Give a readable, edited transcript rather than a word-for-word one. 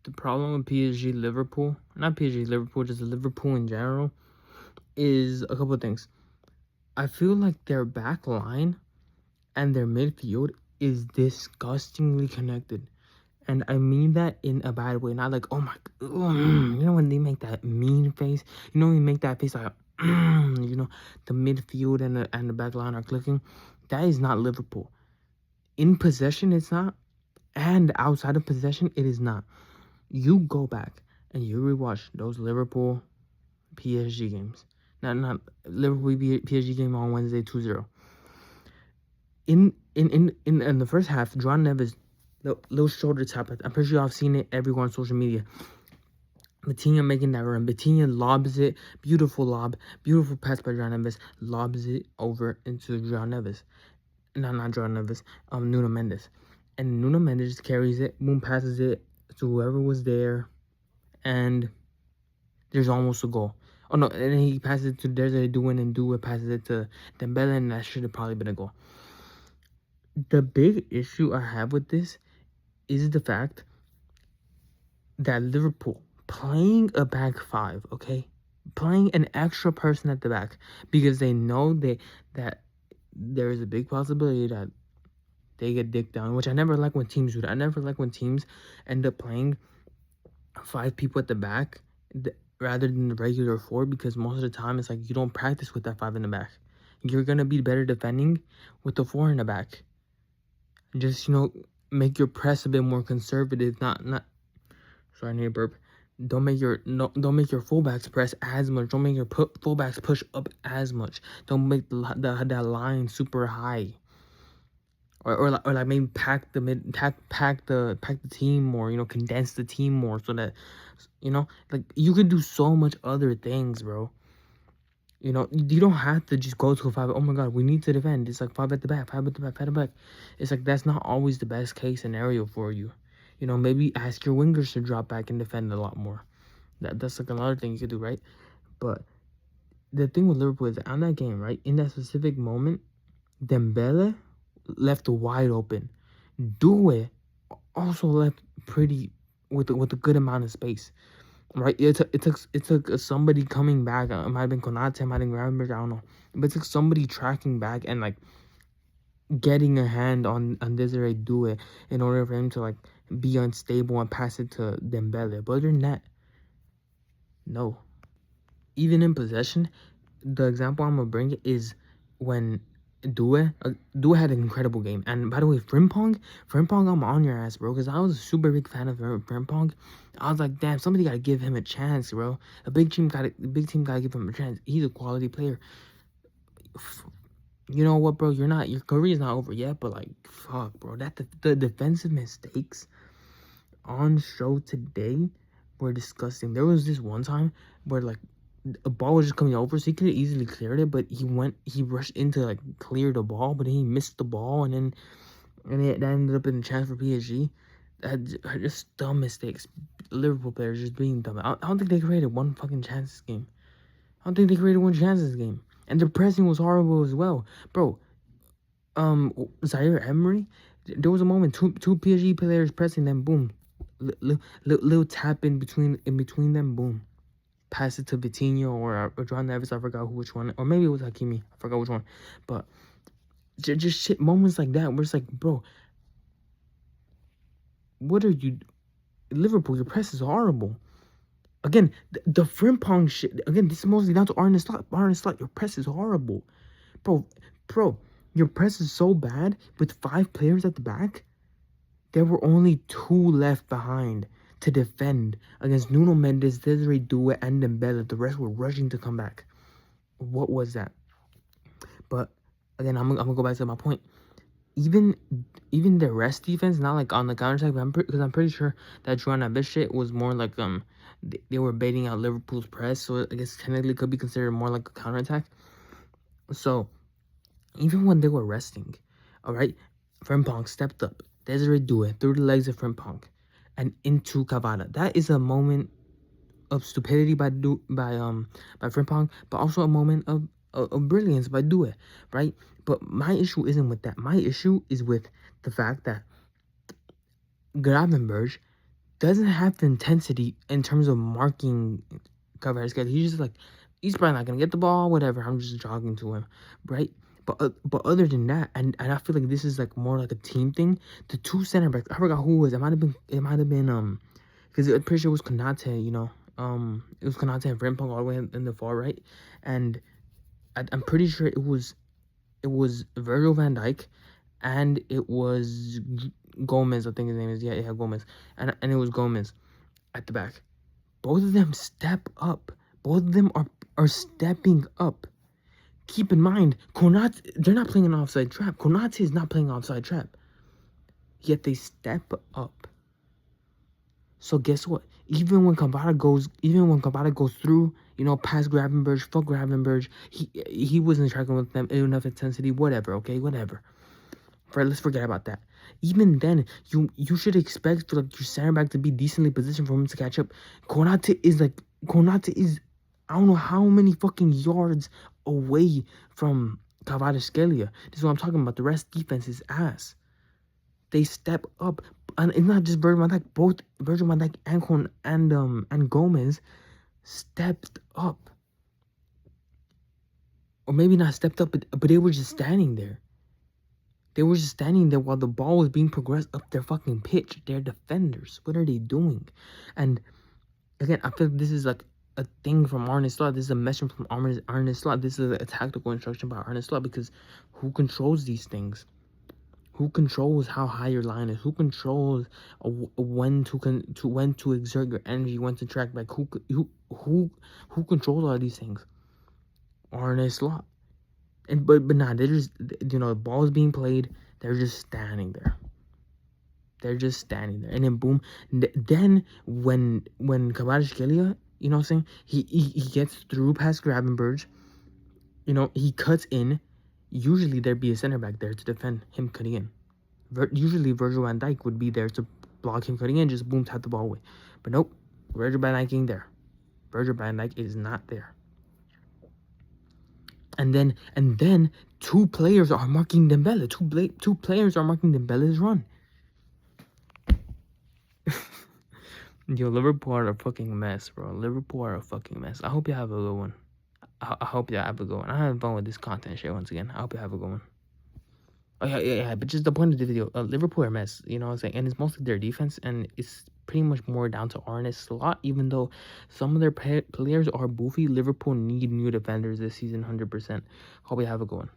the problem with PSG Liverpool, not PSG Liverpool, just Liverpool in general, is a couple of things. I feel like their back line and their midfield is disgustingly connected. And I mean that in a bad way, not like, oh my, you know when they make that mean face? You know when you make that face like, you know, the midfield and the back line are clicking? That is not Liverpool. In possession, it's not. And outside of possession, it is not. You go back and you rewatch those Liverpool PSG games. Not Liverpool PSG game on Wednesday 2-0. In the first half, John Neves, little shoulder tap. I'm pretty sure I've seen it everywhere on social media. Vitinha making that run. Vitinha lobs it. Beautiful lob. Beautiful pass by John Neves. Lobs it over into John Neves. Not John Neves. Nuno Mendes. And Nuno Mendes carries it. Boom, passes it to whoever was there. And there's almost a goal. Oh, no. And then he passes it to Desiree Doué, and Doué passes it to Dembele, and that should have probably been a goal. The big issue I have with this is the fact that Liverpool playing a back five, okay? Playing an extra person at the back because they know that there is a big possibility that they get dicked down, which I never like when teams do that. I never like when teams end up playing 5 people at the back rather than the regular 4, because most of the time it's like you don't practice with that 5 in the back. You're going to be better defending with the 4 in the back. Just, you know, make your press a bit more conservative, not sorry, I need a burp. Don't make your fullbacks press as much. Don't make your fullbacks push up as much. Don't make that line super high. Or like maybe pack the team more, you know, condense the team more so that, you know, like you could do so much other things, bro. You know, you don't have to just go to a 5. Oh my god, we need to defend. It's like 5 at the back, 5 at the back, 5 at the back. It's like that's not always the best case scenario for you. You know, maybe ask your wingers to drop back and defend a lot more. That's like another thing you could do, right? But the thing with Liverpool is on that game, right? In that specific moment, Dembele left wide open. Doué also left pretty with a good amount of space. Right, it took somebody coming back. It might have been Konate, it might have been Gravenberch, I don't know. But it took somebody tracking back and like getting a hand on Desiree Doué in order for him to like be unstable and pass it to Dembele. But other than that, no. Even in possession, the example I'm gonna bring is when Doué had an incredible game. And by the way, Frimpong, I'm on your ass, bro, because I was a super big fan of Frimpong. I was like, damn, somebody gotta give him a chance, bro. A big team gotta give him a chance. He's a quality player. You know what, bro? Your career's not over yet, but like, fuck, bro. The defensive mistakes on show today were disgusting. There was this one time where like a ball was just coming over, so he could have easily cleared it, but he rushed into like clear the ball, but he missed the ball, and that ended up in a chance for PSG. Just dumb mistakes. Liverpool players just being dumb. I don't think they created one fucking chance this game. I don't think they created one chance this game, and their pressing was horrible as well, bro. Zaire Emery, there was a moment two PSG players pressing them, boom, little tap in between them, boom. Pass it to Vitinha or John Neves, I forgot which one, or maybe it was Hakimi, I forgot which one, but just shit moments like that where it's like, bro, what are you, Liverpool? Your press is horrible. Again, the Frimpong shit. Again, this is mostly down to Arne Slot. Your press is horrible, bro. Your press is so bad with 5 players at the back. There were only 2 left behind to defend against Nuno Mendes, Desiree Doué, and Dembele. The rest were rushing to come back. What was that? But again, I'm gonna go back to my point. Even the rest defense, not like on the counter attack, because I'm pretty sure that Joanna shit was more like they were baiting out Liverpool's press, so I guess technically could be considered more like a counter attack. So even when they were resting, all right, Frimpong stepped up. Desiree Doué through the legs of Frimpong and into Cavada. That is a moment of stupidity by Frimpong, but also a moment of brilliance by Doué, right? But my issue isn't with that. My issue is with the fact that Gravenberch doesn't have the intensity in terms of marking Kvaratskhelia. He's just like, he's probably not gonna get the ball, whatever. I'm just jogging to him, right? But other than that, and I feel like this is like more like a team thing. The two center backs, I forgot who it was. It might have been because I'm pretty sure it was Konate. You know, it was Konate and Frimpong all the way in the far right, and I'm pretty sure it was Virgil van Dijk, and it was Gomez. I think his name is Gomez, and it was Gomez at the back. Both of them step up. Both of them are stepping up. Keep in mind, Konate, they're not playing an offside trap. Konate is not playing offside trap. Yet they step up. So guess what? Even when Kvara goes through, you know, past Gravenberch, fuck Gravenberch, he wasn't tracking with them enough intensity, whatever, okay, whatever. Let's forget about that. Even then, you should expect for like your center back to be decently positioned for him to catch up. Konate is I don't know how many fucking yards away from Kvaratskhelia. This is what I'm talking about. The rest defense is ass. They step up, and it's not just Virgil van Dijk. Both Virgil van Dijk and Gomez stepped up, or maybe not stepped up, but they were just standing there. They were just standing there while the ball was being progressed up their fucking pitch. They're defenders. What are they doing? And again, I feel like this is like a thing from Arne Slot. This is a message from Arne Slot. This is a tactical instruction by Arne Slot, because who controls these things? Who controls how high your line is? Who controls when to exert your energy, when to track back? Who controls all these things? Arne Slot. And but nah, they're just, you know, the ball's being played. They're just standing there. They're just standing there, and then boom. Then when Kvaratskhelia, you know what I'm saying, he gets through past Gravenberch. You know, he cuts in. Usually there'd be a center back there to defend him cutting in. Usually Virgil van Dijk would be there to block him cutting in, just boom, tap the ball away. But nope, Virgil van Dijk ain't there. Virgil van Dijk is not there. And then two players are marking Dembele. Two players are marking Dembele's run. Yo, Liverpool are a fucking mess, bro. Liverpool are a fucking mess. I hope you have a good one. I hope you have a good one. I'm having fun with this content shit once again. I hope you have a good one. Oh, yeah. But just the point of the video, Liverpool are a mess. You know what I'm saying? And it's mostly their defense, and it's pretty much more down to Arne Slot. Even though some of their players are boofy, Liverpool need new defenders this season, 100%. Hope you have a good one.